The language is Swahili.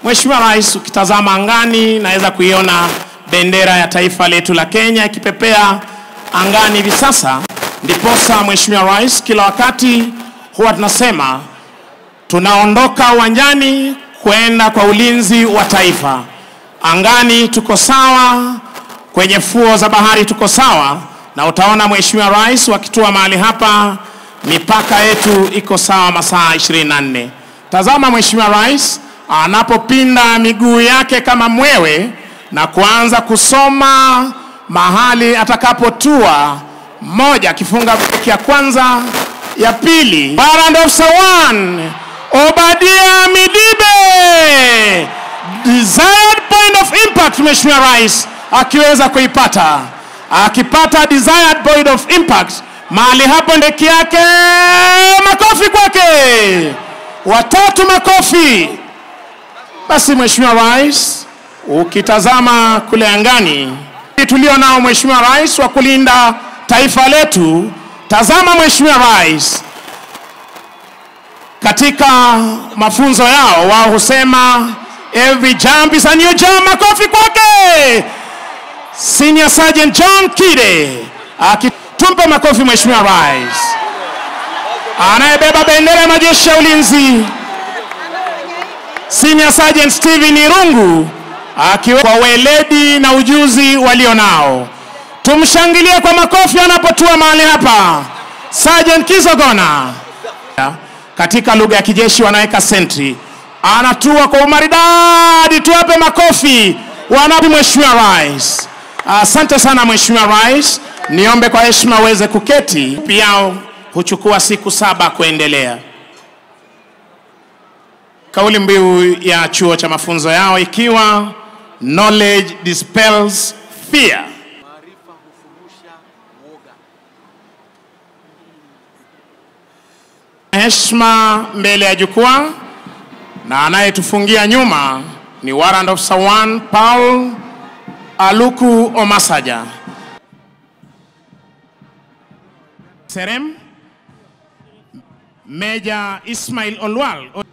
Mheshimiwa Rais, ukitazama angani naweza kuiona bendera ya taifa letu la Kenya ikipepea angani hivi sasa. Ndiposa Mheshimiwa Rais, kila wakati huwa tunasema tunaondoka uwanjani kwenda kwa ulinzi wa taifa. Angani tuko sawa, kwenye fuo za bahari tuko sawa, na utaona Mheshimiwa Rais wakitua mahali hapa, mipaka yetu iko sawa masaa 24. Tazama Mheshimiwa Rais anapopinda miguu yake kama mwewe na kuanza kusoma mahali atakapotua. Moja, kifunga breki ya kwanza, ya pili, Warrant Officer 1 Obadia Midibe, desired point of impact. Mheshimiwa Rais akiweza kuipata, akipata desired point of impact mahali hapo, ndeki yake, makofi kwake, watatu makofi. Basi Mheshimiwa Rais, ukitazama kule angani tulio nao Mheshimiwa Rais wa kulinda taifa letu, tazama Mheshimiwa Rais, katika mafunzo yao wao husema every jump is a new jump. Makofi kwake Senior Sergeant John Kide, tumpe makofi Mheshimiwa Rais, anayebeba bendera ya majeshi ya ulinzi Senior Sergeant Steven Irungu, akiwa kwa weledi na ujuzi walionao. Tumshangilie kwa makofi anapotua mahali hapa. Sergeant Kizogona, katika lugha ya kijeshi wanaweka sentry, anatua kwa umaridadi. Tuwape makofi wanapi Mheshimiwa Rais. Asante sana Mheshimiwa Rais, niombe kwa heshima uweze kuketi. Pia huchukua siku 7 kuendelea. Kauli mbiu ya chuo cha mafunzo yao ikiwa knowledge dispels fear. Maarifa hufumusha woga. Heshima mbele ya jukwaa, na anayetufungia nyuma ni Warrant Officer 1 Paul Aluku Omasaja. Serem Major Ismail Olwal.